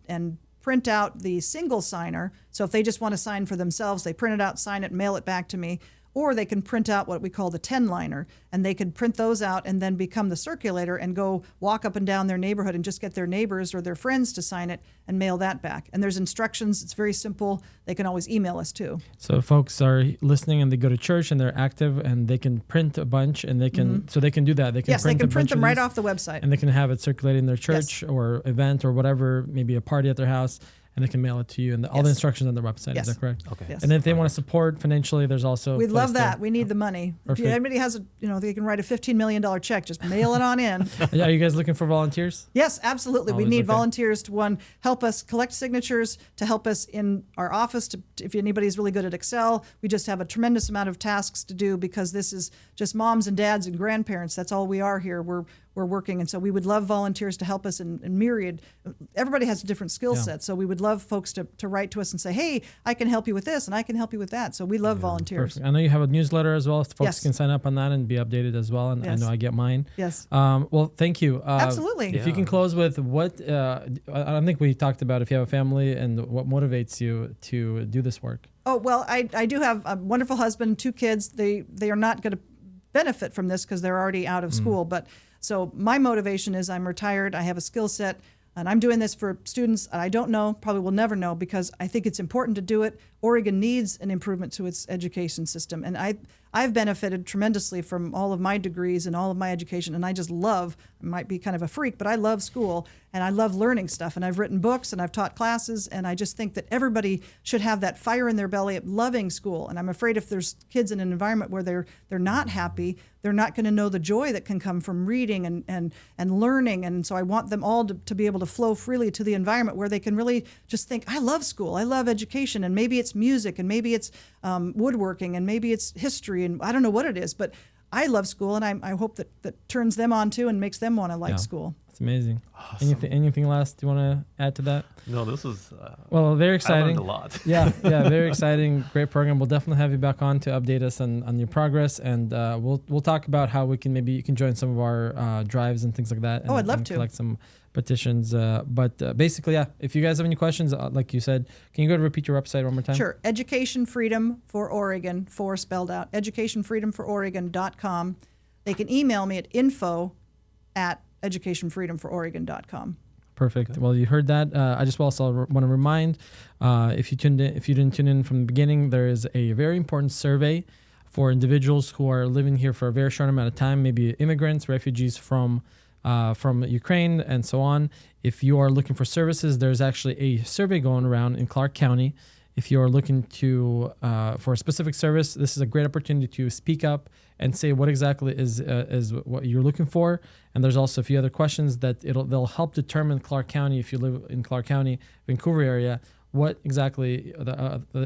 print out the single signer. So if they just want to sign for themselves, they print it out, sign it, mail it back to me. Or they can print out what we call the 10-liner, and they can print those out and then become the circulator and go walk up and down their neighborhood and just get their neighbors or their friends to sign it and mail that back. And there's instructions. It's very simple. They can always email us too. So if folks are listening and they go to church and they're active and they can print a bunch, and they can so they can do that. They can they can print them right off the website. And they can have it circulated in their church or event or whatever, maybe a party at their house. And they can mail it to you, and all the instructions on their website. Is that correct? Okay. Yes. And then if they want to support financially, there's also. We'd love that. We need the money. Perfect. If anybody has they can write a $15 million check. Just mail it on in. Are you guys looking for volunteers? Yes, absolutely. We need volunteers to help us collect signatures, to help us in our office. If anybody's really good at Excel, we just have a tremendous amount of tasks to do, because this is just moms and dads and grandparents. That's all we are here. We're working, and so we would love volunteers to help us in myriad. Everybody has a different skill set, so we would love folks to write to us and say, hey, I can help you with this, and I can help you with that. So we love volunteers. Perfect. I know you have a newsletter as well. Folks can sign up on that and be updated as well, and I know I get mine. Yes. Well, thank you. Absolutely. If you can close with what, I don't think we talked about if you have a family and what motivates you to do this work. Oh, well, I do have a wonderful husband, 2 kids. They are not going to benefit from this because they're already out of school, but so my motivation is I'm retired, I have a skill set, and I'm doing this for students I don't know, probably will never know, because I think it's important to do it. Oregon needs an improvement to its education system, and I've benefited tremendously from all of my degrees and all of my education, and I just love, I might be kind of a freak, but I love school, and I love learning stuff, and I've written books, and I've taught classes, and I just think that everybody should have that fire in their belly of loving school. And I'm afraid if there's kids in an environment where they're not happy, they're not going to know the joy that can come from reading and learning. And so I want them all to be able to flow freely to the environment where they can really just think, I love school, I love education, and maybe it's music, and maybe it's woodworking, and maybe it's history, and I don't know what it is, but I love school, and I hope that turns them on too and makes them want to like school. It's amazing. Awesome. Anything last you want to add to that? No, this was well, very exciting. I learned a lot. yeah, very exciting. Great program. We'll definitely have you back on to update us on your progress, and we'll talk about how we can maybe you can join some of our drives and things like that. And, I'd love to collect some petitions. But basically, if you guys have any questions, like you said, can you go to repeat your website one more time? Sure. Education Freedom for Oregon, spelled out, educationfreedomfororegon.com. They can email me at info@educationfreedomfororegon.com. Perfect. Okay. Well, you heard that. I just also want to remind, if you didn't tune in from the beginning, there is a very important survey for individuals who are living here for a very short amount of time, maybe immigrants, refugees from Ukraine, and so on. If you are looking for services, there's actually a survey going around in Clark County. If you are looking to for a specific service, this is a great opportunity to speak up and say what exactly is what you're looking for. And there's also a few other questions that they'll help determine Clark County, if you live in Clark County, Vancouver area, what exactly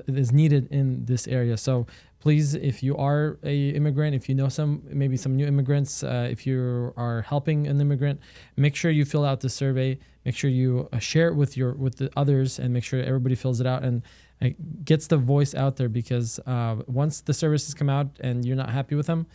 is needed in this area. So please, if you are a immigrant, if you know maybe some new immigrants, if you are helping an immigrant, make sure you fill out the survey. Make sure you share it with the others, and make sure everybody fills it out and gets the voice out there. Because once the services come out and you're not happy with them,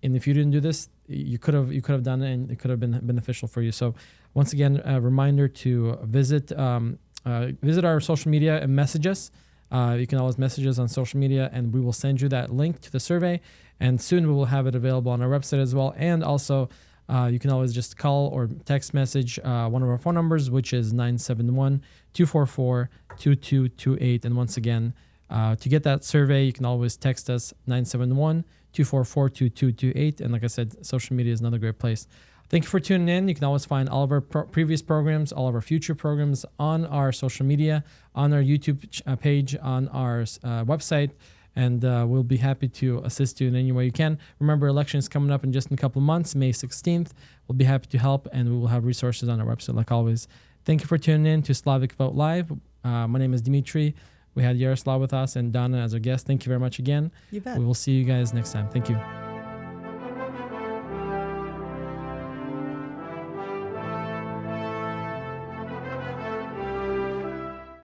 and if you didn't do this, you could have done it, and it could have been beneficial for you. So once again, a reminder to visit our social media and message us. You can always message us on social media, and we will send you that link to the survey. And soon we will have it available on our website as well. And also, you can always just call or text message one of our phone numbers, which is 971-244-2228. And once again, to get that survey, you can always text us 971-244-2228. And like I said, social media is another great place. Thank you for tuning in. You can always find all of our previous programs, all of our future programs on our social media, on our YouTube page, on our website, and we'll be happy to assist you in any way you can. Remember, election is coming up in just a couple of months, May 16th. We'll be happy to help, and we will have resources on our website like always. Thank you for tuning in to Slavic Vote Live. My name is Dimitri. We had Yaroslav with us and Donna as our guest. Thank you very much again. You bet. We will see you guys next time. Thank you.